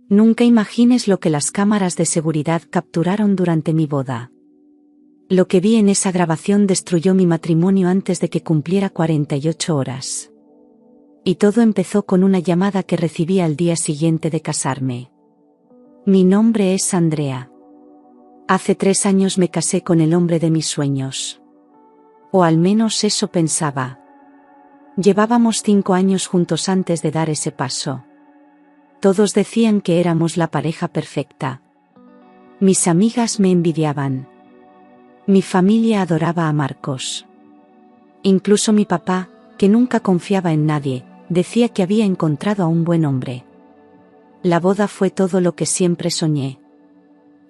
Nunca imagines lo que las cámaras de seguridad capturaron durante mi boda. Lo que vi en esa grabación destruyó mi matrimonio antes de que cumpliera 48 horas. Y todo empezó con una llamada que recibí al día siguiente de casarme. Mi nombre es Andrea. Hace 3 años me casé con el hombre de mis sueños. O al menos eso pensaba. Llevábamos 5 años juntos antes de dar ese paso. Todos decían que éramos la pareja perfecta. Mis amigas me envidiaban. Mi familia adoraba a Marcos. Incluso mi papá, que nunca confiaba en nadie, decía que había encontrado a un buen hombre. La boda fue todo lo que siempre soñé.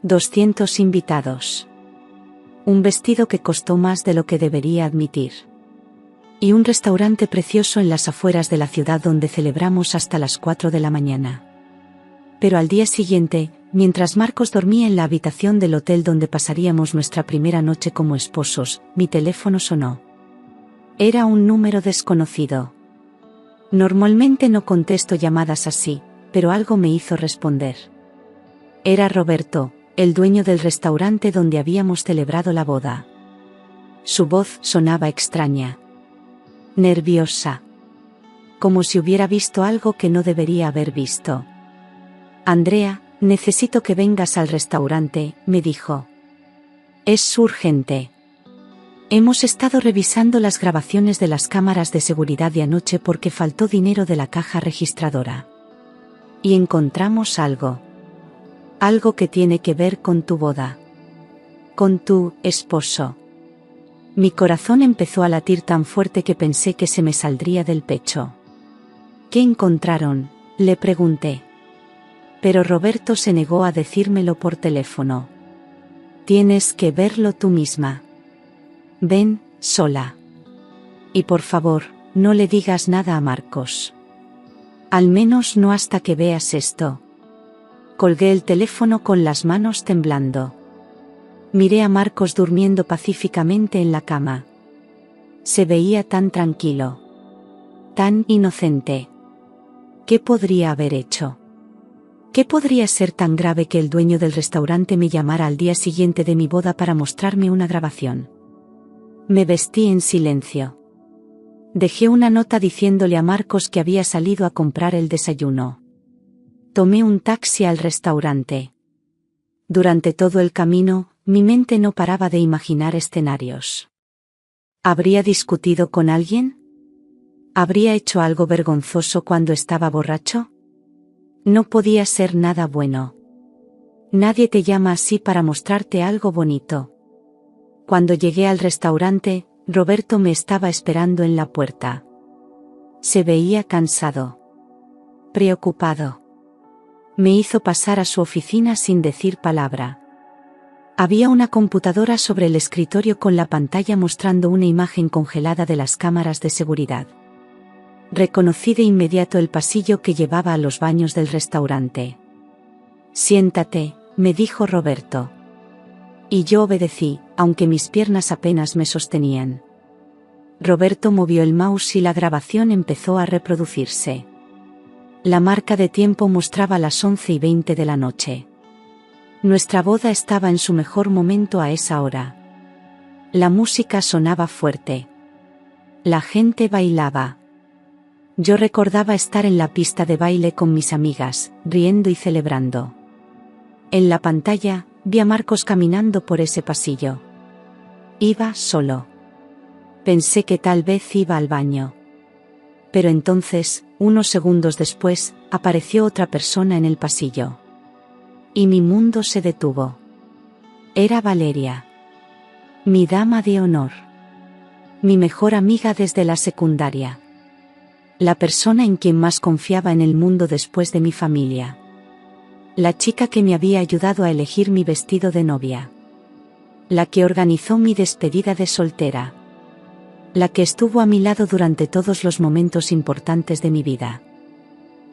200 invitados. Un vestido que costó más de lo que debería admitir. Y un restaurante precioso en las afueras de la ciudad donde celebramos hasta las 4 de la mañana. Pero al día siguiente, mientras Marcos dormía en la habitación del hotel donde pasaríamos nuestra primera noche como esposos, mi teléfono sonó. Era un número desconocido. Normalmente no contesto llamadas así, pero algo me hizo responder. Era Roberto, el dueño del restaurante donde habíamos celebrado la boda. Su voz sonaba extraña. Nerviosa. Como si hubiera visto algo que no debería haber visto. Andrea, necesito que vengas al restaurante, me dijo. Es urgente. Hemos estado revisando las grabaciones de las cámaras de seguridad de anoche porque faltó dinero de la caja registradora. Y encontramos algo. Algo que tiene que ver con tu boda. Con tu esposo. Mi corazón empezó a latir tan fuerte que pensé que se me saldría del pecho. ¿Qué encontraron?, le pregunté. Pero Roberto se negó a decírmelo por teléfono. Tienes que verlo tú misma. Ven, sola. Y por favor, no le digas nada a Marcos. Al menos no hasta que veas esto. Colgué el teléfono con las manos temblando. Miré a Marcos durmiendo pacíficamente en la cama. Se veía tan tranquilo. Tan inocente. ¿Qué podría haber hecho? ¿Qué podría ser tan grave que el dueño del restaurante me llamara al día siguiente de mi boda para mostrarme una grabación? Me vestí en silencio. Dejé una nota diciéndole a Marcos que había salido a comprar el desayuno. Tomé un taxi al restaurante. Durante todo el camino, mi mente no paraba de imaginar escenarios. ¿Habría discutido con alguien? ¿Habría hecho algo vergonzoso cuando estaba borracho? No podía ser nada bueno. Nadie te llama así para mostrarte algo bonito. Cuando llegué al restaurante, Roberto me estaba esperando en la puerta. Se veía cansado. Preocupado. Me hizo pasar a su oficina sin decir palabra. Había una computadora sobre el escritorio con la pantalla mostrando una imagen congelada de las cámaras de seguridad. Reconocí de inmediato el pasillo que llevaba a los baños del restaurante. Siéntate, me dijo Roberto. Y yo obedecí, aunque mis piernas apenas me sostenían. Roberto movió el mouse y la grabación empezó a reproducirse. La marca de tiempo mostraba las 11:20 de la noche. Nuestra boda estaba en su mejor momento a esa hora. La música sonaba fuerte. La gente bailaba. Yo recordaba estar en la pista de baile con mis amigas, riendo y celebrando. En la pantalla, vi a Marcos caminando por ese pasillo. Iba solo. Pensé que tal vez iba al baño. Pero entonces, unos segundos después, apareció otra persona en el pasillo. Y mi mundo se detuvo. Era Valeria. Mi dama de honor. Mi mejor amiga desde la secundaria. La persona en quien más confiaba en el mundo después de mi familia. La chica que me había ayudado a elegir mi vestido de novia. La que organizó mi despedida de soltera. La que estuvo a mi lado durante todos los momentos importantes de mi vida.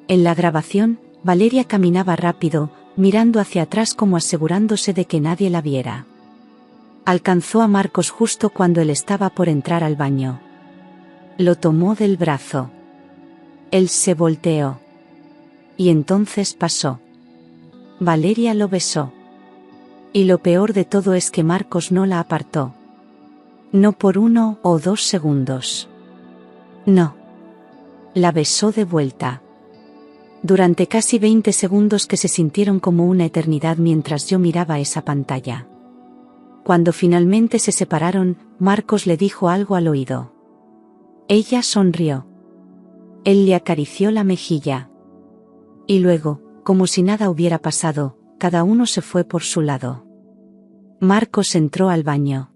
En la grabación, Valeria caminaba rápido, mirando hacia atrás como asegurándose de que nadie la viera. Alcanzó a Marcos justo cuando él estaba por entrar al baño. Lo tomó del brazo. Él se volteó. Y entonces pasó. Valeria lo besó. Y lo peor de todo es que Marcos no la apartó. No por 1 o 2 segundos. No. La besó de vuelta. Durante casi 20 segundos que se sintieron como una eternidad mientras yo miraba esa pantalla. Cuando finalmente se separaron, Marcos le dijo algo al oído. Ella sonrió. Él le acarició la mejilla. Y luego, como si nada hubiera pasado, cada uno se fue por su lado. Marcos entró al baño.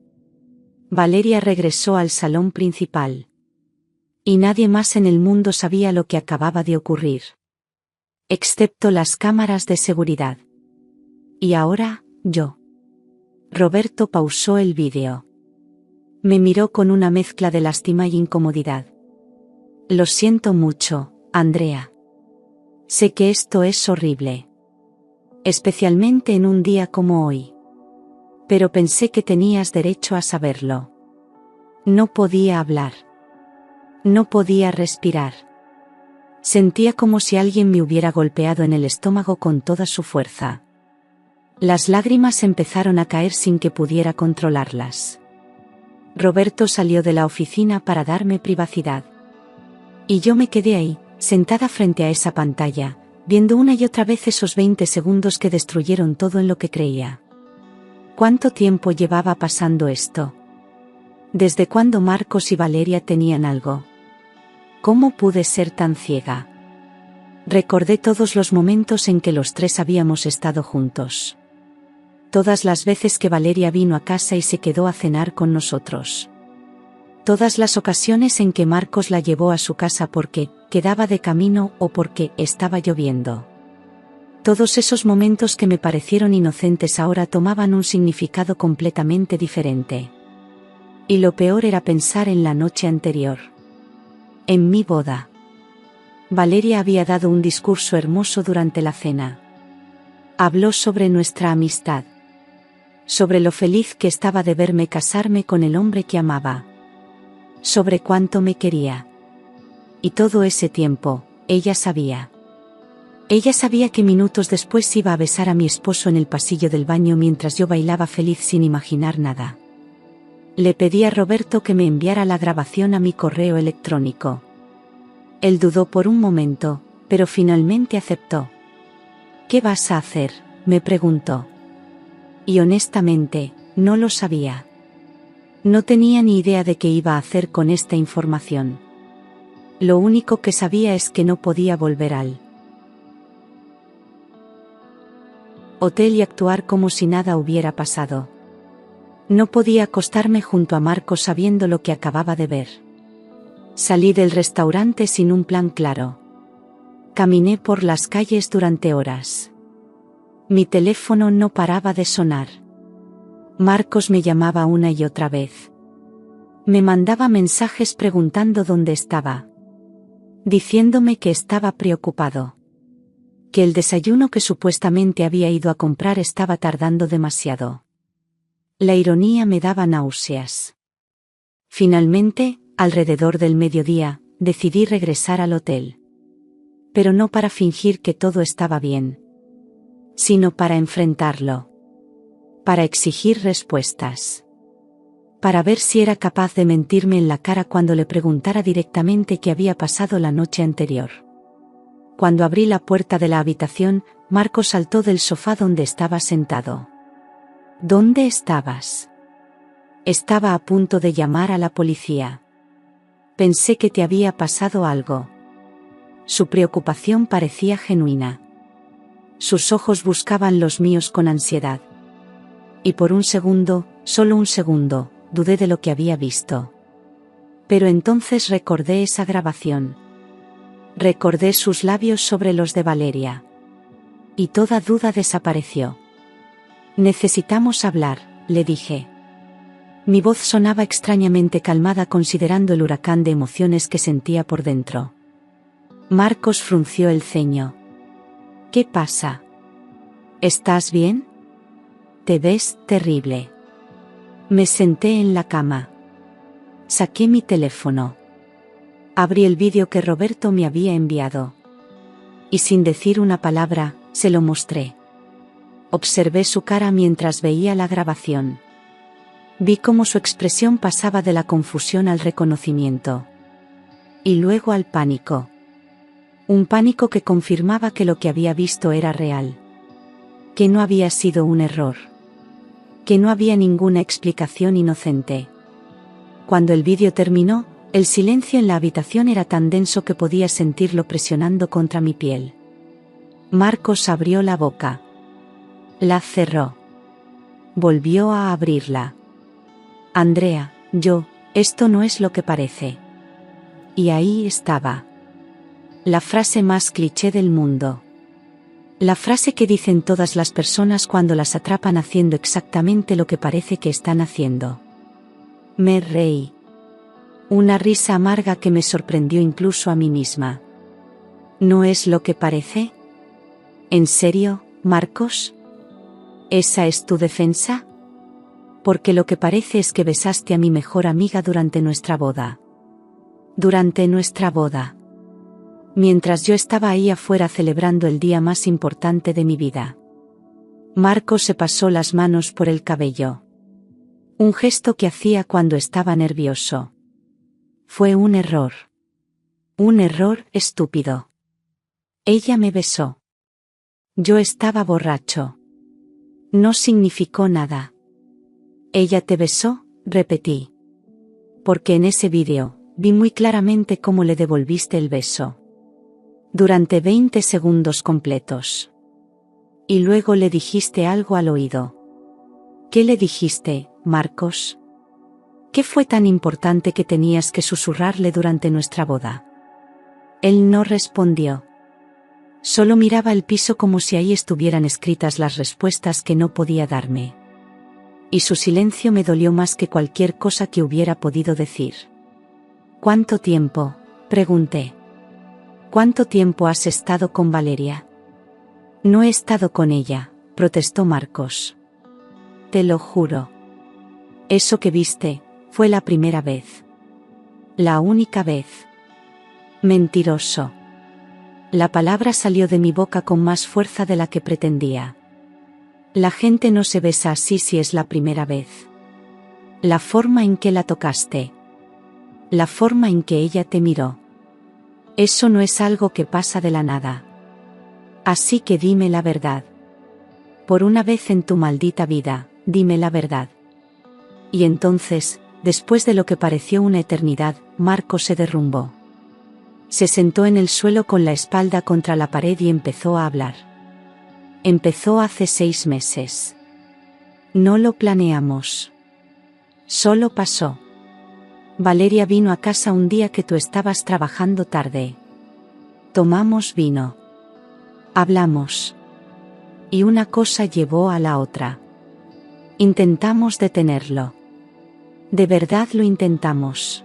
Valeria regresó al salón principal. Y nadie más en el mundo sabía lo que acababa de ocurrir. Excepto las cámaras de seguridad. Y ahora, yo. Roberto pausó el vídeo. Me miró con una mezcla de lástima y incomodidad. Lo siento mucho, Andrea. Sé que esto es horrible. Especialmente en un día como hoy. Pero pensé que tenías derecho a saberlo. No podía hablar. No podía respirar. Sentía como si alguien me hubiera golpeado en el estómago con toda su fuerza. Las lágrimas empezaron a caer sin que pudiera controlarlas. Roberto salió de la oficina para darme privacidad. Y yo me quedé ahí, sentada frente a esa pantalla, viendo una y otra vez esos 20 segundos que destruyeron todo en lo que creía. ¿Cuánto tiempo llevaba pasando esto? ¿Desde cuándo Marcos y Valeria tenían algo? ¿Cómo pude ser tan ciega? Recordé todos los momentos en que los tres habíamos estado juntos. Todas las veces que Valeria vino a casa y se quedó a cenar con nosotros. Todas las ocasiones en que Marcos la llevó a su casa porque quedaba de camino o porque estaba lloviendo. Todos esos momentos que me parecieron inocentes ahora tomaban un significado completamente diferente. Y lo peor era pensar en la noche anterior. En mi boda. Valeria había dado un discurso hermoso durante la cena. Habló sobre nuestra amistad. Sobre lo feliz que estaba de verme casarme con el hombre que amaba. Sobre cuánto me quería. Y todo ese tiempo, ella sabía. Ella sabía que minutos después iba a besar a mi esposo en el pasillo del baño mientras yo bailaba feliz sin imaginar nada. Le pedí a Roberto que me enviara la grabación a mi correo electrónico. Él dudó por un momento, pero finalmente aceptó. ¿Qué vas a hacer?, me preguntó. Y honestamente, no lo sabía. No tenía ni idea de qué iba a hacer con esta información. Lo único que sabía es que no podía volver al hotel y actuar como si nada hubiera pasado. No podía acostarme junto a Marcos sabiendo lo que acababa de ver. Salí del restaurante sin un plan claro. Caminé por las calles durante horas. Mi teléfono no paraba de sonar. Marcos me llamaba una y otra vez. Me mandaba mensajes preguntando dónde estaba. Diciéndome que estaba preocupado. Que el desayuno que supuestamente había ido a comprar estaba tardando demasiado. La ironía me daba náuseas. Finalmente, alrededor del mediodía, decidí regresar al hotel. Pero no para fingir que todo estaba bien. Sino para enfrentarlo. Para exigir respuestas. Para ver si era capaz de mentirme en la cara cuando le preguntara directamente qué había pasado la noche anterior. Cuando abrí la puerta de la habitación, Marcos saltó del sofá donde estaba sentado. ¿Dónde estabas? Estaba a punto de llamar a la policía. Pensé que te había pasado algo. Su preocupación parecía genuina. Sus ojos buscaban los míos con ansiedad. Y por un segundo, solo un segundo, dudé de lo que había visto. Pero entonces recordé esa grabación. Recordé sus labios sobre los de Valeria. Y toda duda desapareció. Necesitamos hablar, le dije. Mi voz sonaba extrañamente calmada considerando el huracán de emociones que sentía por dentro. Marcos frunció el ceño. ¿Qué pasa? ¿Estás bien? Te ves terrible. Me senté en la cama. Saqué mi teléfono. Abrí el vídeo que Roberto me había enviado. Y sin decir una palabra, se lo mostré. Observé su cara mientras veía la grabación. Vi cómo su expresión pasaba de la confusión al reconocimiento. Y luego al pánico. Un pánico que confirmaba que lo que había visto era real. Que no había sido un error. Que no había ninguna explicación inocente. Cuando el vídeo terminó, el silencio en la habitación era tan denso que podía sentirlo presionando contra mi piel. Marcos abrió la boca. La cerró. Volvió a abrirla. Andrea, esto no es lo que parece. Y ahí estaba. La frase más cliché del mundo. La frase que dicen todas las personas cuando las atrapan haciendo exactamente lo que parece que están haciendo. Me reí. Una risa amarga que me sorprendió incluso a mí misma. ¿No es lo que parece? ¿En serio, Marcos? ¿Esa es tu defensa? Porque lo que parece es que besaste a mi mejor amiga durante nuestra boda. Durante nuestra boda. Mientras yo estaba ahí afuera celebrando el día más importante de mi vida. Marcos se pasó las manos por el cabello. Un gesto que hacía cuando estaba nervioso. Fue un error. Un error estúpido. Ella me besó. Yo estaba borracho. No significó nada. Ella te besó, repetí. Porque en ese vídeo, vi muy claramente cómo le devolviste el beso. Durante 20 segundos completos. Y luego le dijiste algo al oído. ¿Qué le dijiste, Marcos? ¿Qué fue tan importante que tenías que susurrarle durante nuestra boda? Él no respondió. Solo miraba el piso como si ahí estuvieran escritas las respuestas que no podía darme. Y su silencio me dolió más que cualquier cosa que hubiera podido decir. ¿Cuánto tiempo?, pregunté. ¿Cuánto tiempo has estado con Valeria? No he estado con ella, protestó Marcos. Te lo juro. Eso que viste, fue la primera vez. La única vez. Mentiroso. La palabra salió de mi boca con más fuerza de la que pretendía. La gente no se besa así si es la primera vez. La forma en que la tocaste. La forma en que ella te miró. Eso no es algo que pasa de la nada. Así que dime la verdad. Por una vez en tu maldita vida, dime la verdad. Y entonces, después de lo que pareció una eternidad, Marcos se derrumbó. Se sentó en el suelo con la espalda contra la pared y empezó a hablar. Empezó hace 6 meses. No lo planeamos. Solo pasó. Valeria vino a casa un día que tú estabas trabajando tarde. Tomamos vino. Hablamos. Y una cosa llevó a la otra. Intentamos detenerlo. De verdad lo intentamos.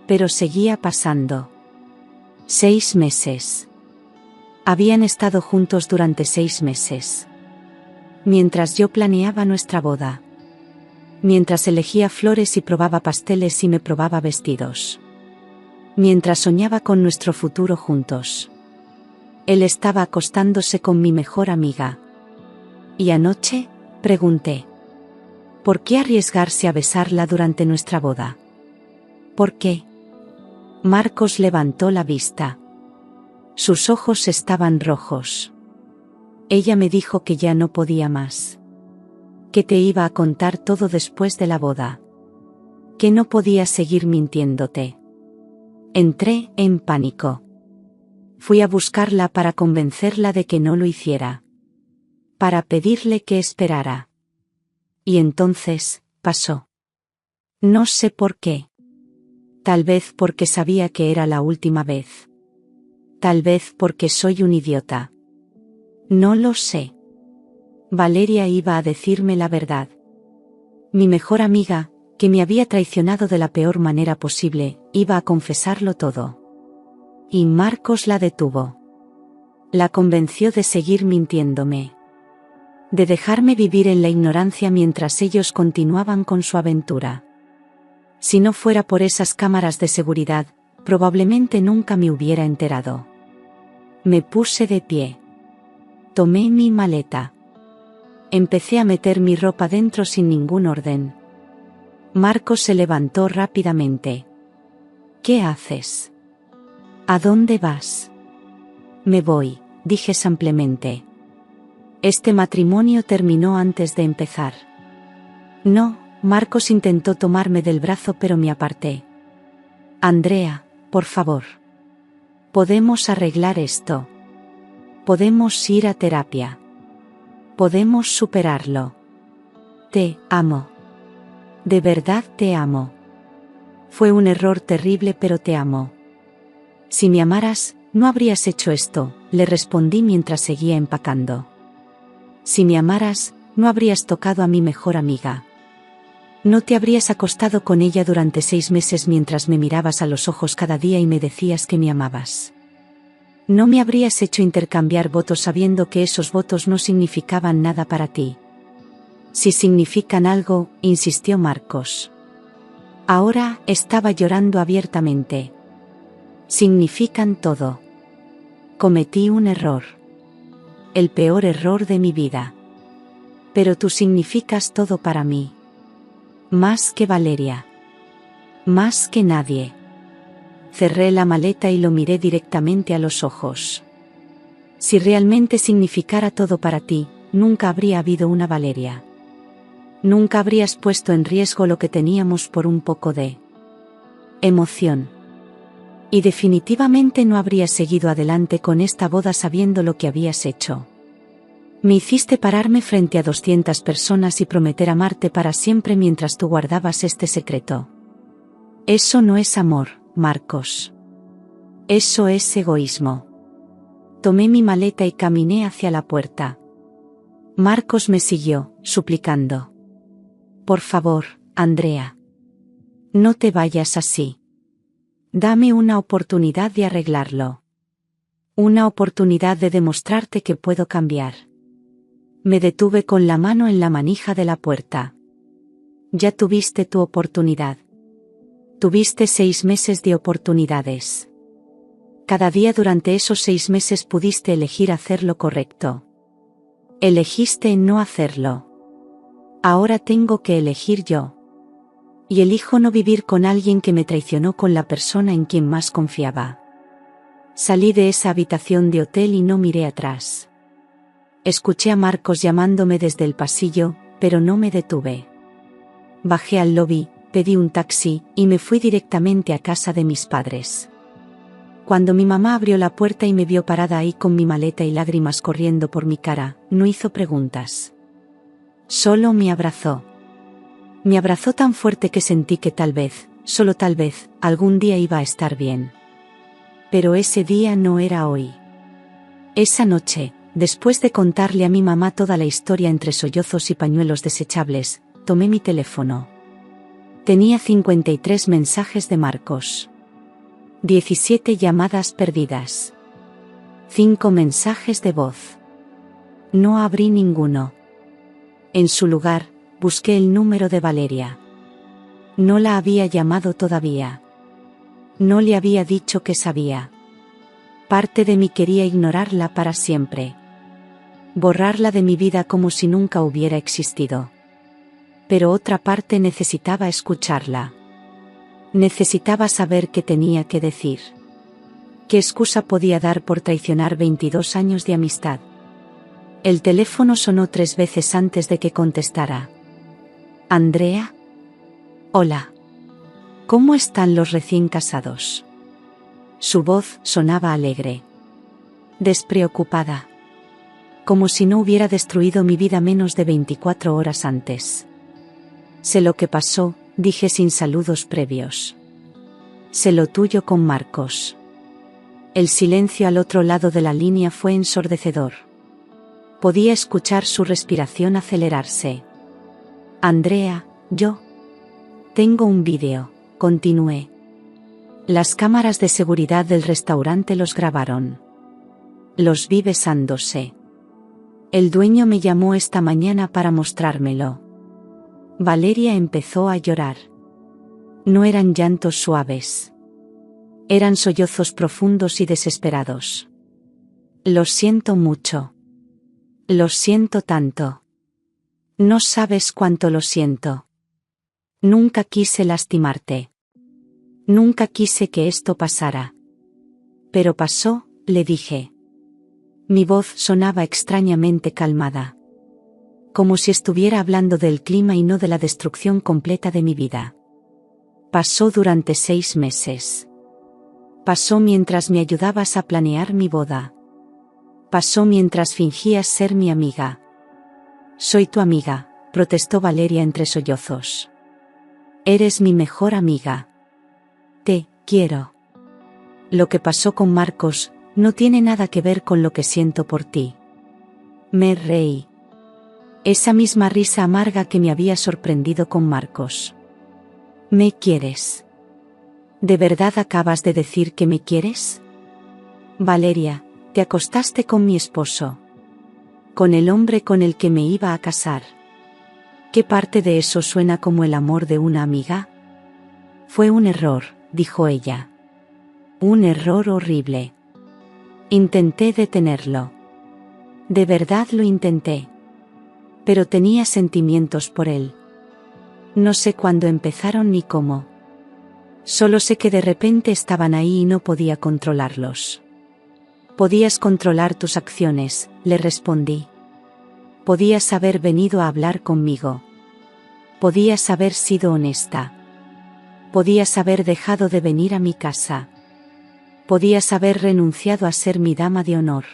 Pero seguía pasando. 6 meses. Habían estado juntos durante 6 meses. Mientras yo planeaba nuestra boda. Mientras elegía flores y probaba pasteles y me probaba vestidos. Mientras soñaba con nuestro futuro juntos. Él estaba acostándose con mi mejor amiga. ¿Y anoche?, pregunté. ¿Por qué arriesgarse a besarla durante nuestra boda? ¿Por qué? Marcos levantó la vista. Sus ojos estaban rojos. Ella me dijo que ya no podía más. Que te iba a contar todo después de la boda. Que no podía seguir mintiéndote. Entré en pánico. Fui a buscarla para convencerla de que no lo hiciera. Para pedirle que esperara. Y entonces, pasó. No sé por qué. Tal vez porque sabía que era la última vez. Tal vez porque soy un idiota. No lo sé. Valeria iba a decirme la verdad. Mi mejor amiga, que me había traicionado de la peor manera posible, iba a confesarlo todo. Y Marcos la detuvo. La convenció de seguir mintiéndome. De dejarme vivir en la ignorancia mientras ellos continuaban con su aventura. Si no fuera por esas cámaras de seguridad, probablemente nunca me hubiera enterado. Me puse de pie. Tomé mi maleta. Empecé a meter mi ropa dentro sin ningún orden. Marcos se levantó rápidamente. ¿Qué haces? ¿A dónde vas? Me voy, dije simplemente. Este matrimonio terminó antes de empezar. No, Marcos intentó tomarme del brazo pero me aparté. Andrea, por favor. Podemos arreglar esto. Podemos ir a terapia. Podemos superarlo. Te amo. De verdad te amo. Fue un error terrible pero te amo. Si me amaras, no habrías hecho esto, le respondí mientras seguía empacando. Si me amaras, no habrías tocado a mi mejor amiga. No te habrías acostado con ella durante 6 meses mientras me mirabas a los ojos cada día y me decías que me amabas. No me habrías hecho intercambiar votos sabiendo que esos votos no significaban nada para ti. Si significan algo, insistió Marcos. Ahora estaba llorando abiertamente. Significan todo. Cometí un error. El peor error de mi vida. Pero tú significas todo para mí. Más que Valeria. Más que nadie. Cerré la maleta y lo miré directamente a los ojos. Si realmente significara todo para ti, nunca habría habido una Valeria. Nunca habrías puesto en riesgo lo que teníamos por un poco de emoción. Y definitivamente no habrías seguido adelante con esta boda sabiendo lo que habías hecho. Me hiciste pararme frente a 200 personas y prometer amarte para siempre mientras tú guardabas este secreto. Eso no es amor, Marcos. Eso es egoísmo. Tomé mi maleta y caminé hacia la puerta. Marcos me siguió, suplicando. Por favor, Andrea. No te vayas así. Dame una oportunidad de arreglarlo. Una oportunidad de demostrarte que puedo cambiar. Me detuve con la mano en la manija de la puerta. Ya tuviste tu oportunidad. Tuviste 6 meses de oportunidades. Cada día durante esos 6 meses pudiste elegir hacer lo correcto. Elegiste no hacerlo. Ahora tengo que elegir yo. Y elijo no vivir con alguien que me traicionó con la persona en quien más confiaba. Salí de esa habitación de hotel y no miré atrás. Escuché a Marcos llamándome desde el pasillo, pero no me detuve. Bajé al lobby, pedí un taxi, y me fui directamente a casa de mis padres. Cuando mi mamá abrió la puerta y me vio parada ahí con mi maleta y lágrimas corriendo por mi cara, no hizo preguntas. Solo me abrazó. Me abrazó tan fuerte que sentí que tal vez, solo tal vez, algún día iba a estar bien. Pero ese día no era hoy. Esa noche, después de contarle a mi mamá toda la historia entre sollozos y pañuelos desechables, tomé mi teléfono. Tenía 53 mensajes de Marcos. 17 llamadas perdidas. 5 mensajes de voz. No abrí ninguno. En su lugar, busqué el número de Valeria. No la había llamado todavía. No le había dicho que sabía. Parte de mí quería ignorarla para siempre. Borrarla de mi vida como si nunca hubiera existido. Pero otra parte necesitaba escucharla. Necesitaba saber qué tenía que decir. ¿Qué excusa podía dar por traicionar 22 años de amistad? El teléfono sonó 3 veces antes de que contestara. ¿Andrea? Hola. ¿Cómo están los recién casados? Su voz sonaba alegre. Despreocupada. Como si no hubiera destruido mi vida menos de 24 horas antes. Sé lo que pasó, dije sin saludos previos. Sé lo tuyo con Marcos. El silencio al otro lado de la línea fue ensordecedor. Podía escuchar su respiración acelerarse. Andrea, yo. Tengo un vídeo, continué. Las cámaras de seguridad del restaurante los grabaron. Los vi besándose. El dueño me llamó esta mañana para mostrármelo. Valeria empezó a llorar. No eran llantos suaves. Eran sollozos profundos y desesperados. Lo siento mucho. Lo siento tanto. No sabes cuánto lo siento. Nunca quise lastimarte. Nunca quise que esto pasara. Pero pasó, le dije. Mi voz sonaba extrañamente calmada. Como si estuviera hablando del clima y no de la destrucción completa de mi vida. Pasó durante 6 meses. Pasó mientras me ayudabas a planear mi boda. Pasó mientras fingías ser mi amiga. Soy tu amiga, protestó Valeria entre sollozos. Eres mi mejor amiga. Te quiero. Lo que pasó con Marcos no tiene nada que ver con lo que siento por ti. Me reí. Esa misma risa amarga que me había sorprendido con Marcos. ¿Me quieres? ¿De verdad acabas de decir que me quieres? Valeria, te acostaste con mi esposo. Con el hombre con el que me iba a casar. ¿Qué parte de eso suena como el amor de una amiga? Fue un error, dijo ella. Un error horrible. Intenté detenerlo. De verdad lo intenté. Pero tenía sentimientos por él. No sé cuándo empezaron ni cómo. Solo sé que de repente estaban ahí y no podía controlarlos. Podías controlar tus acciones, le respondí. Podías haber venido a hablar conmigo. Podías haber sido honesta. Podías haber dejado de venir a mi casa. Podías haber renunciado a ser mi dama de honor.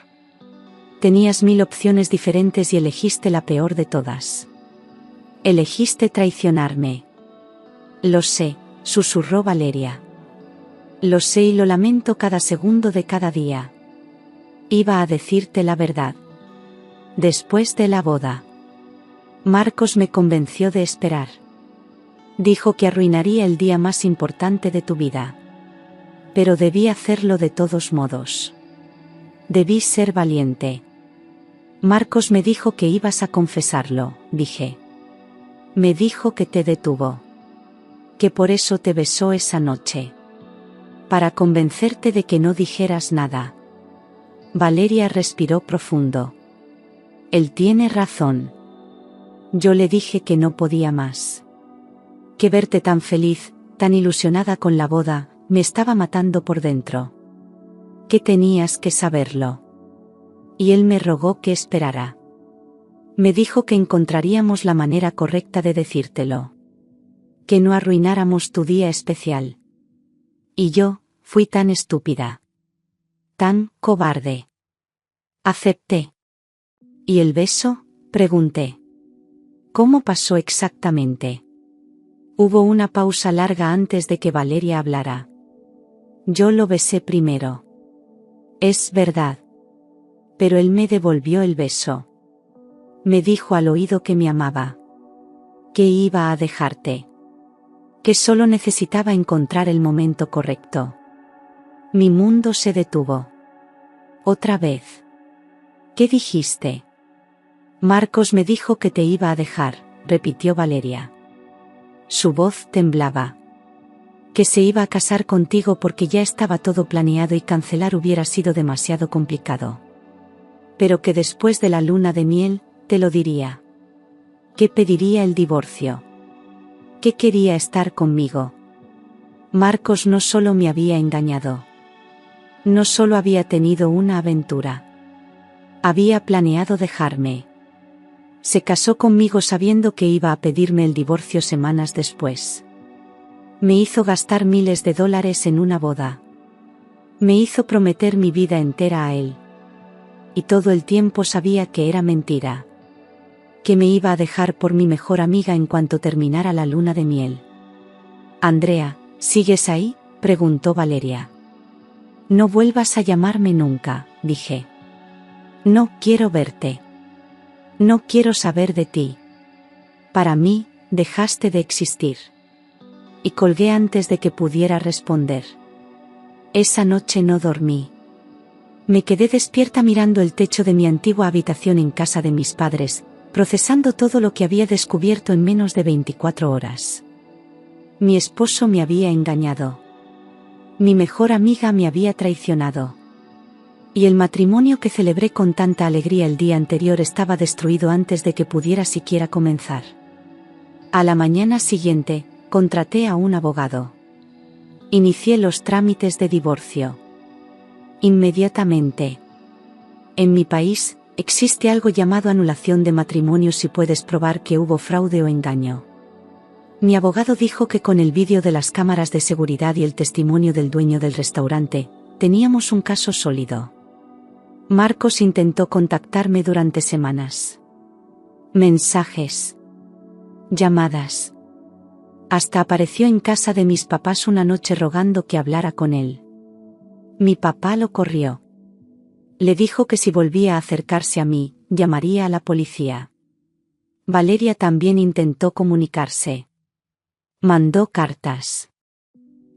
Tenías 1000 opciones diferentes y elegiste la peor de todas. Elegiste traicionarme. Lo sé, susurró Valeria. Lo sé y lo lamento cada segundo de cada día. Iba a decirte la verdad. Después de la boda. Marcos me convenció de esperar. Dijo que arruinaría el día más importante de tu vida. Pero debí hacerlo de todos modos. Debí ser valiente. Marcos me dijo que ibas a confesarlo, dije. Me dijo que te detuvo. Que por eso te besó esa noche. Para convencerte de que no dijeras nada. Valeria respiró profundo. Él tiene razón. Yo le dije que no podía más. Que verte tan feliz, tan ilusionada con la boda, me estaba matando por dentro. Que tenías que saberlo. Y él me rogó que esperara. Me dijo que encontraríamos la manera correcta de decírtelo. Que no arruináramos tu día especial. Y yo, fui tan estúpida. Tan cobarde. Acepté. ¿Y el beso?, pregunté. ¿Cómo pasó exactamente? Hubo una pausa larga antes de que Valeria hablara. Yo lo besé primero. Es verdad. Pero él me devolvió el beso. Me dijo al oído que me amaba. Que iba a dejarte. Que solo necesitaba encontrar el momento correcto. Mi mundo se detuvo. Otra vez. ¿Qué dijiste? Marcos me dijo que te iba a dejar, repitió Valeria. Su voz temblaba. Que se iba a casar contigo porque ya estaba todo planeado y cancelar hubiera sido demasiado complicado. Pero que después de la luna de miel, te lo diría. Que pediría el divorcio. Que quería estar conmigo. Marcos no solo me había engañado. No solo había tenido una aventura. Había planeado dejarme. Se casó conmigo sabiendo que iba a pedirme el divorcio semanas después. Me hizo gastar miles de dólares en una boda. Me hizo prometer mi vida entera a él. Y todo el tiempo sabía que era mentira. Que me iba a dejar por mi mejor amiga en cuanto terminara la luna de miel. Andrea, ¿sigues ahí?, preguntó Valeria. No vuelvas a llamarme nunca, dije. No quiero verte. No quiero saber de ti. Para mí, dejaste de existir. Y colgué antes de que pudiera responder. Esa noche no dormí. Me quedé despierta mirando el techo de mi antigua habitación en casa de mis padres, procesando todo lo que había descubierto en menos de 24 horas. Mi esposo me había engañado. Mi mejor amiga me había traicionado. Y el matrimonio que celebré con tanta alegría el día anterior estaba destruido antes de que pudiera siquiera comenzar. A la mañana siguiente, contraté a un abogado. Inicié los trámites de divorcio. Inmediatamente. En mi país, existe algo llamado anulación de matrimonio si puedes probar que hubo fraude o engaño. Mi abogado dijo que con el vídeo de las cámaras de seguridad y el testimonio del dueño del restaurante, teníamos un caso sólido. Marcos intentó contactarme durante semanas. Mensajes. Llamadas. Hasta apareció en casa de mis papás una noche rogando que hablara con él. Mi papá lo corrió. Le dijo que si volvía a acercarse a mí, llamaría a la policía. Valeria también intentó comunicarse. Mandó cartas.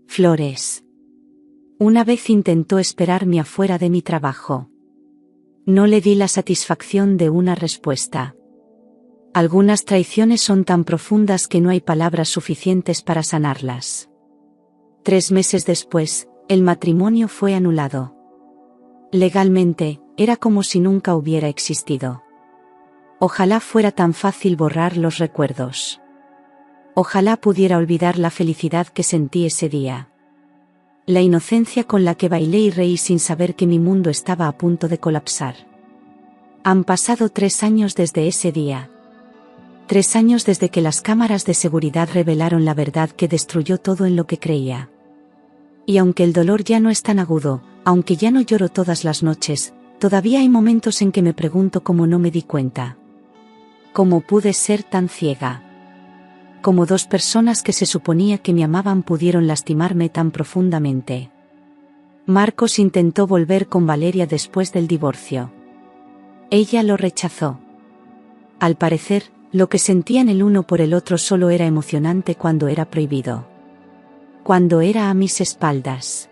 Flores. Una vez intentó esperarme afuera de mi trabajo. No le di la satisfacción de una respuesta. Algunas traiciones son tan profundas que no hay palabras suficientes para sanarlas. 3 meses después, el matrimonio fue anulado. Legalmente, era como si nunca hubiera existido. Ojalá fuera tan fácil borrar los recuerdos. Ojalá pudiera olvidar la felicidad que sentí ese día. La inocencia con la que bailé y reí sin saber que mi mundo estaba a punto de colapsar. Han pasado 3 años desde ese día. 3 años desde que las cámaras de seguridad revelaron la verdad que destruyó todo en lo que creía. Y aunque el dolor ya no es tan agudo, aunque ya no lloro todas las noches, todavía hay momentos en que me pregunto cómo no me di cuenta. ¿Cómo pude ser tan ciega? Cómo 2 personas que se suponía que me amaban pudieron lastimarme tan profundamente. Marcos intentó volver con Valeria después del divorcio. Ella lo rechazó. Al parecer, lo que sentían el uno por el otro solo era emocionante cuando era prohibido. Cuando era a mis espaldas.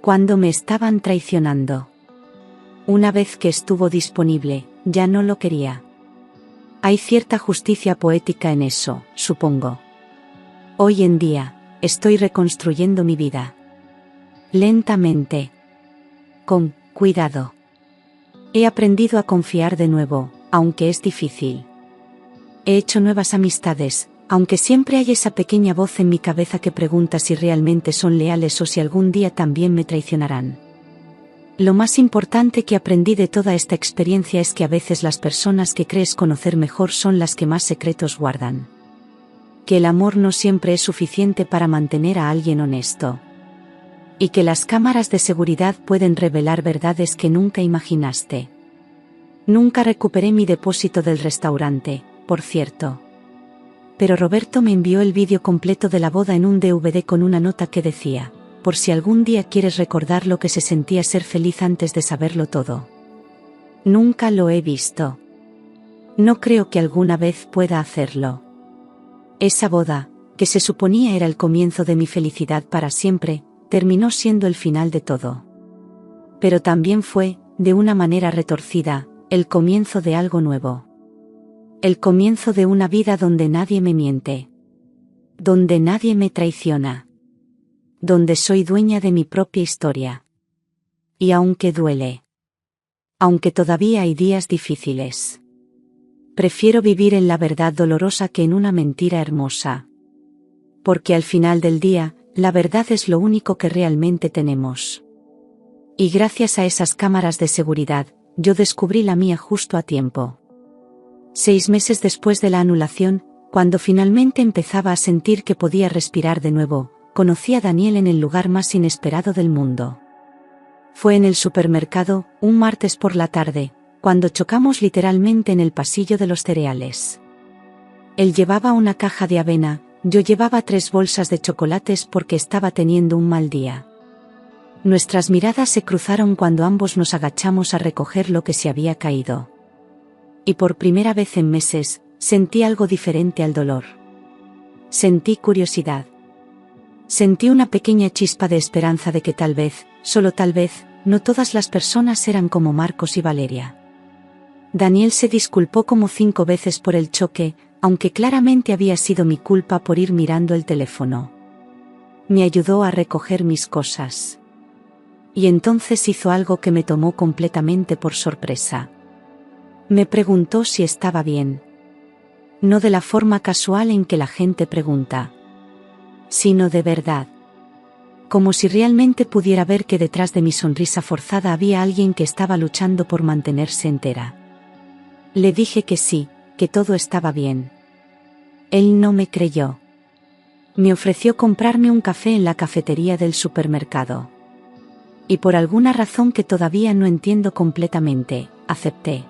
Cuando me estaban traicionando. Una vez que estuvo disponible, ya no lo quería. Hay cierta justicia poética en eso, supongo. Hoy en día, estoy reconstruyendo mi vida. Lentamente. Con cuidado. He aprendido a confiar de nuevo, aunque es difícil. He hecho nuevas amistades, aunque siempre hay esa pequeña voz en mi cabeza que pregunta si realmente son leales o si algún día también me traicionarán. Lo más importante que aprendí de toda esta experiencia es que a veces las personas que crees conocer mejor son las que más secretos guardan. Que el amor no siempre es suficiente para mantener a alguien honesto. Y que las cámaras de seguridad pueden revelar verdades que nunca imaginaste. Nunca recuperé mi depósito del restaurante, por cierto. Pero Roberto me envió el vídeo completo de la boda en un DVD con una nota que decía: por si algún día quieres recordar lo que se sentía ser feliz antes de saberlo todo. Nunca lo he visto. No creo que alguna vez pueda hacerlo. Esa boda, que se suponía era el comienzo de mi felicidad para siempre, terminó siendo el final de todo. Pero también fue, de una manera retorcida, el comienzo de algo nuevo. El comienzo de una vida donde nadie me miente. Donde nadie me traiciona. Donde soy dueña de mi propia historia. Y aunque duele. Aunque todavía hay días difíciles. Prefiero vivir en la verdad dolorosa que en una mentira hermosa. Porque al final del día, la verdad es lo único que realmente tenemos. Y gracias a esas cámaras de seguridad, yo descubrí la mía justo a tiempo. 6 meses después de la anulación, cuando finalmente empezaba a sentir que podía respirar de nuevo, conocí a Daniel en el lugar más inesperado del mundo. Fue en el supermercado, un martes por la tarde, cuando chocamos literalmente en el pasillo de los cereales. Él llevaba una caja de avena, yo llevaba 3 bolsas de chocolates porque estaba teniendo un mal día. Nuestras miradas se cruzaron cuando ambos nos agachamos a recoger lo que se había caído. Y por primera vez en meses, sentí algo diferente al dolor. Sentí curiosidad. Sentí una pequeña chispa de esperanza de que tal vez, solo tal vez, no todas las personas eran como Marcos y Valeria. Daniel se disculpó como 5 veces por el choque, aunque claramente había sido mi culpa por ir mirando el teléfono. Me ayudó a recoger mis cosas. Y entonces hizo algo que me tomó completamente por sorpresa. Me preguntó si estaba bien. No de la forma casual en que la gente pregunta, sino de verdad. Como si realmente pudiera ver que detrás de mi sonrisa forzada había alguien que estaba luchando por mantenerse entera. Le dije que sí, que todo estaba bien. Él no me creyó. Me ofreció comprarme un café en la cafetería del supermercado. Y por alguna razón que todavía no entiendo completamente, acepté.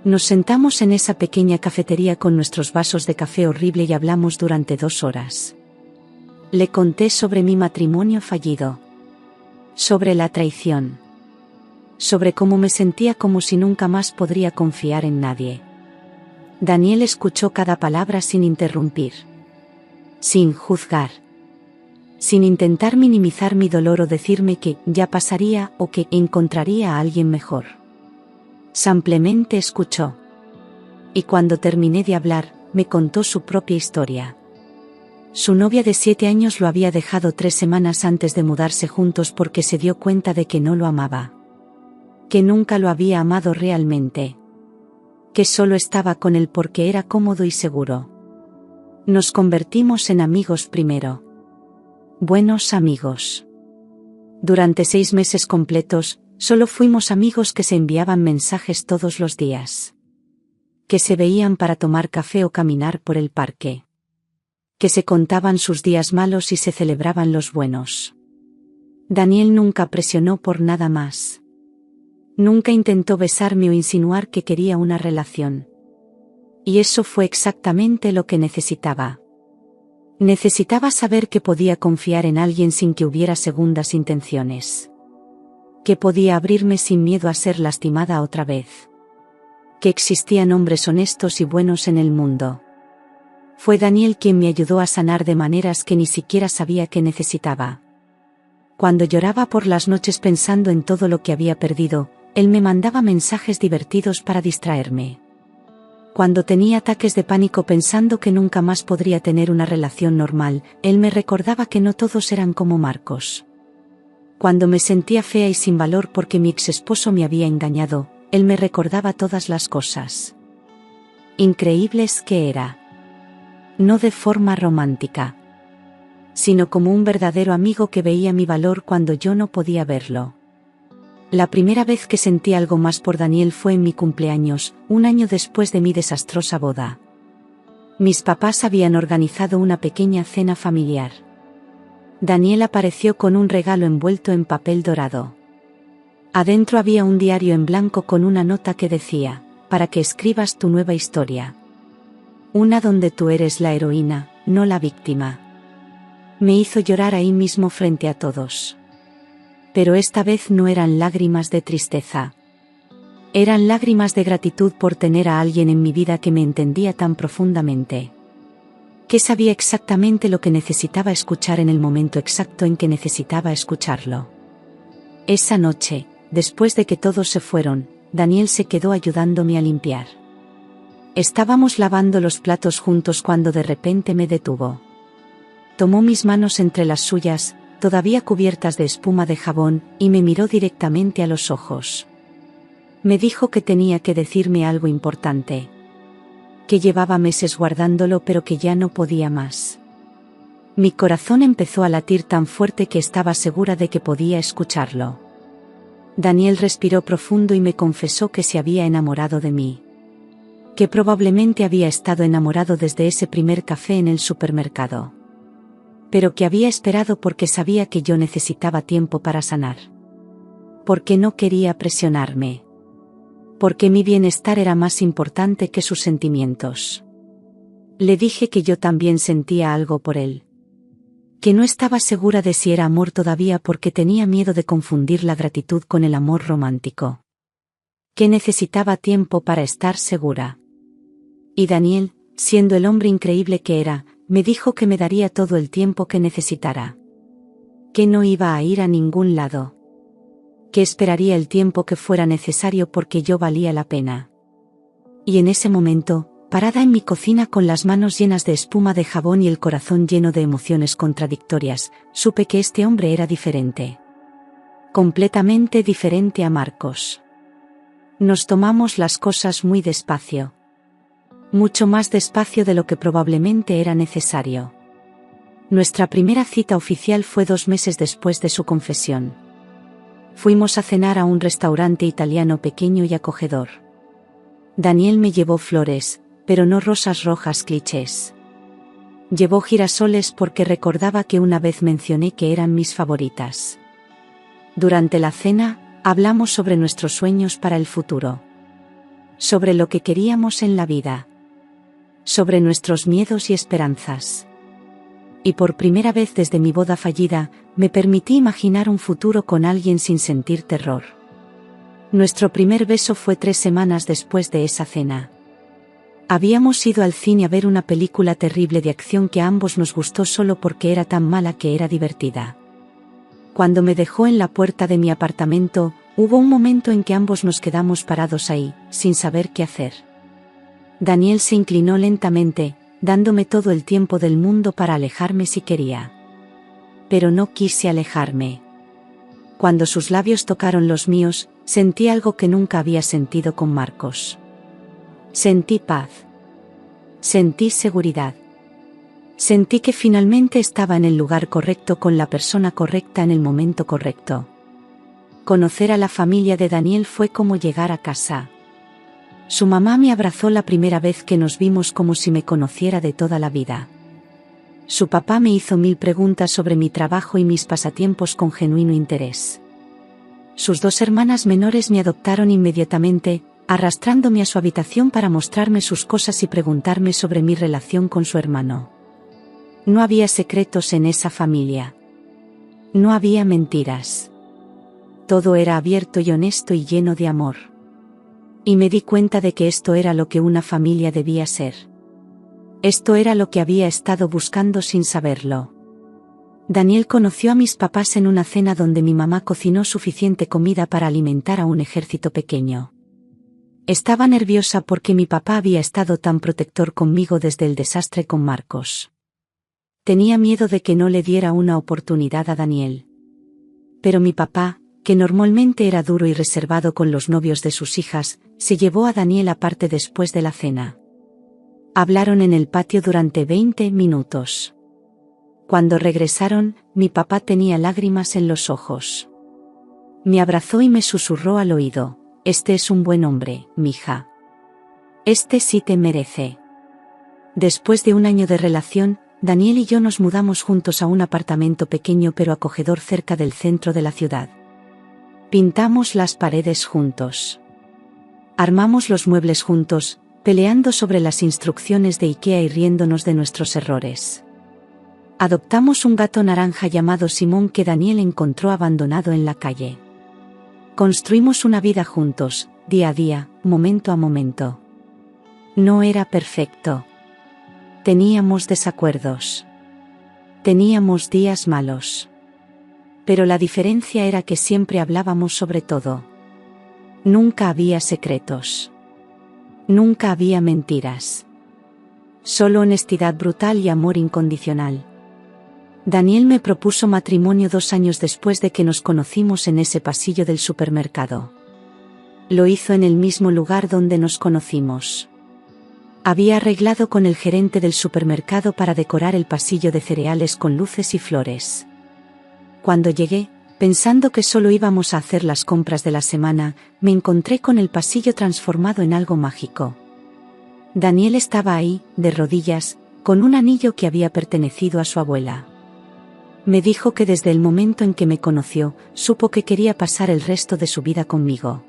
Nos sentamos en esa pequeña cafetería con nuestros vasos de café horrible y hablamos durante 2 horas. Le conté sobre mi matrimonio fallido. Sobre la traición. Sobre cómo me sentía como si nunca más podría confiar en nadie. Daniel escuchó cada palabra sin interrumpir. Sin juzgar. Sin intentar minimizar mi dolor o decirme que ya pasaría o que encontraría a alguien mejor. Simplemente escuchó. Y cuando terminé de hablar, me contó su propia historia. Su novia de 7 años lo había dejado 3 semanas antes de mudarse juntos porque se dio cuenta de que no lo amaba. Que nunca lo había amado realmente. Que solo estaba con él porque era cómodo y seguro. Nos convertimos en amigos primero. Buenos amigos. Durante 6 meses completos, solo fuimos amigos que se enviaban mensajes todos los días. Que se veían para tomar café o caminar por el parque. Que se contaban sus días malos y se celebraban los buenos. Daniel nunca presionó por nada más. Nunca intentó besarme o insinuar que quería una relación. Y eso fue exactamente lo que necesitaba. Necesitaba saber que podía confiar en alguien sin que hubiera segundas intenciones. Que podía abrirme sin miedo a ser lastimada otra vez. Que existían hombres honestos y buenos en el mundo. Fue Daniel quien me ayudó a sanar de maneras que ni siquiera sabía que necesitaba. Cuando lloraba por las noches pensando en todo lo que había perdido, él me mandaba mensajes divertidos para distraerme. Cuando tenía ataques de pánico pensando que nunca más podría tener una relación normal, él me recordaba que no todos eran como Marcos. Cuando me sentía fea y sin valor porque mi ex esposo me había engañado, él me recordaba todas las cosas increíbles que era. No de forma romántica, sino como un verdadero amigo que veía mi valor cuando yo no podía verlo. La primera vez que sentí algo más por Daniel fue en mi cumpleaños, 1 año después de mi desastrosa boda. Mis papás habían organizado una pequeña cena familiar. Daniel apareció con un regalo envuelto en papel dorado. Adentro había un diario en blanco con una nota que decía, para que escribas tu nueva historia. Una donde tú eres la heroína, no la víctima. Me hizo llorar ahí mismo frente a todos. Pero esta vez no eran lágrimas de tristeza. Eran lágrimas de gratitud por tener a alguien en mi vida que me entendía tan profundamente. Que sabía exactamente lo que necesitaba escuchar en el momento exacto en que necesitaba escucharlo. Esa noche, después de que todos se fueron, Daniel se quedó ayudándome a limpiar. Estábamos lavando los platos juntos cuando de repente me detuvo. Tomó mis manos entre las suyas, todavía cubiertas de espuma de jabón, y me miró directamente a los ojos. Me dijo que tenía que decirme algo importante. Que llevaba meses guardándolo pero que ya no podía más. Mi corazón empezó a latir tan fuerte que estaba segura de que podía escucharlo. Daniel respiró profundo y me confesó que se había enamorado de mí. Que probablemente había estado enamorado desde ese primer café en el supermercado. Pero que había esperado porque sabía que yo necesitaba tiempo para sanar. Porque no quería presionarme. Porque mi bienestar era más importante que sus sentimientos. Le dije que yo también sentía algo por él. Que no estaba segura de si era amor todavía porque tenía miedo de confundir la gratitud con el amor romántico. Que necesitaba tiempo para estar segura. Y Daniel, siendo el hombre increíble que era, me dijo que me daría todo el tiempo que necesitara. Que no iba a ir a ningún lado. Que esperaría el tiempo que fuera necesario porque yo valía la pena. Y en ese momento, parada en mi cocina con las manos llenas de espuma de jabón y el corazón lleno de emociones contradictorias, supe que este hombre era diferente. completamente diferente a Marcos. Nos tomamos las cosas muy despacio. Mucho más despacio de lo que probablemente era necesario. Nuestra primera cita oficial fue 2 meses después de su confesión. Fuimos a cenar a un restaurante italiano pequeño y acogedor. Daniel me llevó flores, pero no rosas rojas clichés. Llevó girasoles porque recordaba que una vez mencioné que eran mis favoritas. Durante la cena, hablamos sobre nuestros sueños para el futuro. Sobre lo que queríamos en la vida. Sobre nuestros miedos y esperanzas. Y por primera vez desde mi boda fallida, me permití imaginar un futuro con alguien sin sentir terror. Nuestro primer beso fue 3 semanas después de esa cena. Habíamos ido al cine a ver una película terrible de acción que a ambos nos gustó solo porque era tan mala que era divertida. Cuando me dejó en la puerta de mi apartamento, hubo un momento en que ambos nos quedamos parados ahí, sin saber qué hacer. Daniel se inclinó lentamente, dándome todo el tiempo del mundo para alejarme si quería. Pero no quise alejarme. Cuando sus labios tocaron los míos, sentí algo que nunca había sentido con Marcos. Sentí paz. Sentí seguridad. Sentí que finalmente estaba en el lugar correcto con la persona correcta en el momento correcto. Conocer a la familia de Daniel fue como llegar a casa. Su mamá me abrazó la primera vez que nos vimos como si me conociera de toda la vida. Su papá me hizo 1000 preguntas sobre mi trabajo y mis pasatiempos con genuino interés. Sus 2 hermanas menores me adoptaron inmediatamente, arrastrándome a su habitación para mostrarme sus cosas y preguntarme sobre mi relación con su hermano. No había secretos en esa familia. No había mentiras. Todo era abierto y honesto y lleno de amor. Y me di cuenta de que esto era lo que una familia debía ser. Esto era lo que había estado buscando sin saberlo. Daniel conoció a mis papás en una cena donde mi mamá cocinó suficiente comida para alimentar a un ejército pequeño. Estaba nerviosa porque mi papá había estado tan protector conmigo desde el desastre con Marcos. Tenía miedo de que no le diera una oportunidad a Daniel. Pero mi papá, que normalmente era duro y reservado con los novios de sus hijas, se llevó a Daniel aparte después de la cena. Hablaron en el patio durante 20 minutos. Cuando regresaron, mi papá tenía lágrimas en los ojos. Me abrazó y me susurró al oído: «Este es un buen hombre, mija. Este sí te merece». Después de un año de relación, Daniel y yo nos mudamos juntos a un apartamento pequeño pero acogedor cerca del centro de la ciudad. Pintamos las paredes juntos. Armamos los muebles juntos, peleando sobre las instrucciones de IKEA y riéndonos de nuestros errores. Adoptamos un gato naranja llamado Simón que Daniel encontró abandonado en la calle. Construimos una vida juntos, día a día, momento a momento. No era perfecto. Teníamos desacuerdos. Teníamos días malos. Pero la diferencia era que siempre hablábamos sobre todo. Nunca había secretos. Nunca había mentiras. Solo honestidad brutal y amor incondicional. Daniel me propuso matrimonio 2 años después de que nos conocimos en ese pasillo del supermercado. Lo hizo en el mismo lugar donde nos conocimos. Había arreglado con el gerente del supermercado para decorar el pasillo de cereales con luces y flores. Cuando llegué, pensando que solo íbamos a hacer las compras de la semana, me encontré con el pasillo transformado en algo mágico. Daniel estaba ahí, de rodillas, con un anillo que había pertenecido a su abuela. Me dijo que desde el momento en que me conoció, supo que quería pasar el resto de su vida conmigo.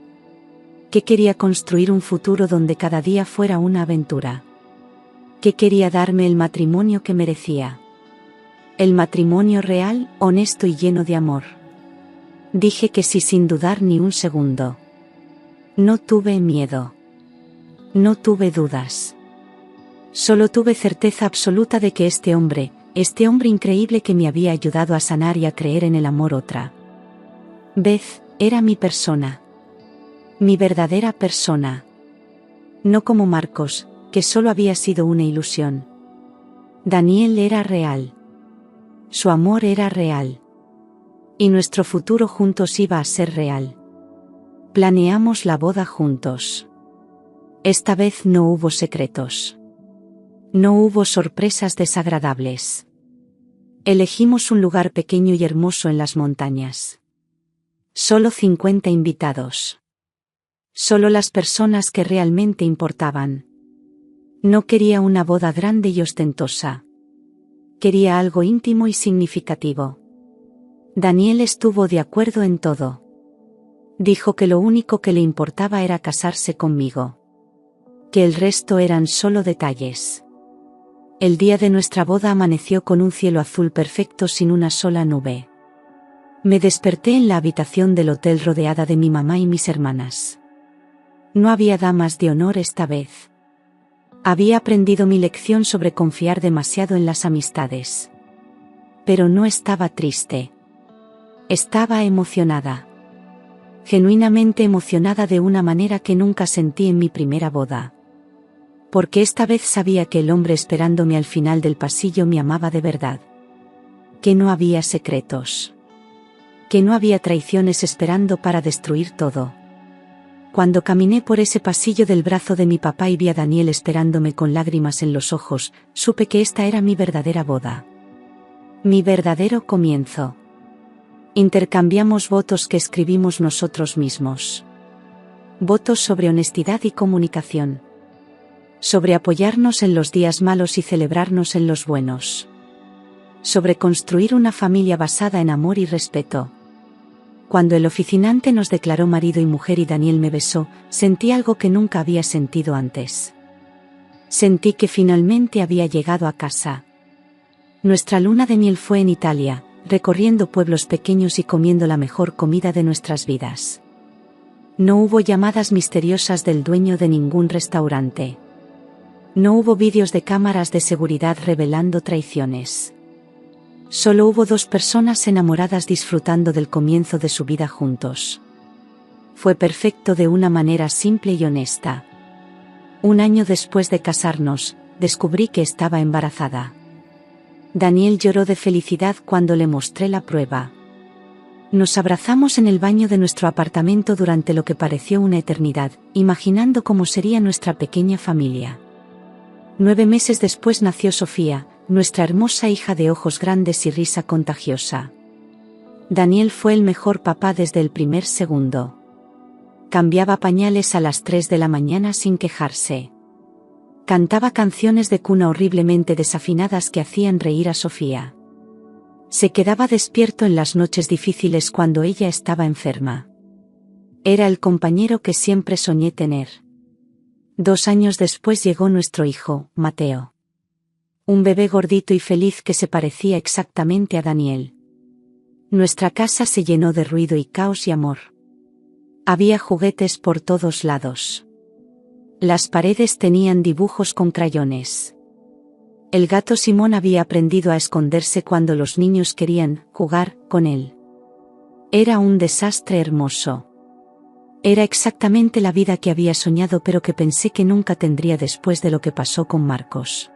Que quería construir un futuro donde cada día fuera una aventura. Que quería darme el matrimonio que merecía. El matrimonio real, honesto y lleno de amor. Dije que sí sin dudar ni un segundo. No tuve miedo. No tuve dudas. Solo tuve certeza absoluta de que este hombre increíble que me había ayudado a sanar y a creer en el amor otra vez, era mi persona. Mi verdadera persona. No como Marcos, que solo había sido una ilusión. Daniel era real. Su amor era real. Y nuestro futuro juntos iba a ser real. Planeamos la boda juntos. Esta vez no hubo secretos. No hubo sorpresas desagradables. Elegimos un lugar pequeño y hermoso en las montañas. Solo 50 invitados. Solo las personas que realmente importaban. No quería una boda grande y ostentosa. Quería algo íntimo y significativo. Daniel estuvo de acuerdo en todo. Dijo que lo único que le importaba era casarse conmigo. Que el resto eran solo detalles. El día de nuestra boda amaneció con un cielo azul perfecto sin una sola nube. Me desperté en la habitación del hotel rodeada de mi mamá y mis hermanas. No había damas de honor esta vez. Había aprendido mi lección sobre confiar demasiado en las amistades. Pero no estaba triste. Estaba emocionada. Genuinamente emocionada de una manera que nunca sentí en mi primera boda. Porque esta vez sabía que el hombre esperándome al final del pasillo me amaba de verdad. Que no había secretos. Que no había traiciones esperando para destruir todo. Cuando caminé por ese pasillo del brazo de mi papá y vi a Daniel esperándome con lágrimas en los ojos, supe que esta era mi verdadera boda. Mi verdadero comienzo. Intercambiamos votos que escribimos nosotros mismos. Votos sobre honestidad y comunicación. Sobre apoyarnos en los días malos y celebrarnos en los buenos. Sobre construir una familia basada en amor y respeto. Cuando el oficinante nos declaró marido y mujer y Daniel me besó, sentí algo que nunca había sentido antes. Sentí que finalmente había llegado a casa. Nuestra luna de miel fue en Italia, recorriendo pueblos pequeños y comiendo la mejor comida de nuestras vidas. No hubo llamadas misteriosas del dueño de ningún restaurante. No hubo vídeos de cámaras de seguridad revelando traiciones. Solo hubo dos personas enamoradas disfrutando del comienzo de su vida juntos. Fue perfecto de una manera simple y honesta. Un año después de casarnos, descubrí que estaba embarazada. Daniel lloró de felicidad cuando le mostré la prueba. Nos abrazamos en el baño de nuestro apartamento durante lo que pareció una eternidad, imaginando cómo sería nuestra pequeña familia. 9 meses después nació Sofía, nuestra hermosa hija de ojos grandes y risa contagiosa. Daniel fue el mejor papá desde el primer segundo. Cambiaba pañales a las 3 de la mañana sin quejarse. Cantaba canciones de cuna horriblemente desafinadas que hacían reír a Sofía. Se quedaba despierto en las noches difíciles cuando ella estaba enferma. Era el compañero que siempre soñé tener. 2 años después llegó nuestro hijo, Mateo. Un bebé gordito y feliz que se parecía exactamente a Daniel. Nuestra casa se llenó de ruido y caos y amor. Había juguetes por todos lados. Las paredes tenían dibujos con crayones. El gato Simón había aprendido a esconderse cuando los niños querían jugar con él. Era un desastre hermoso. Era exactamente la vida que había soñado pero que pensé que nunca tendría después de lo que pasó con Marcos.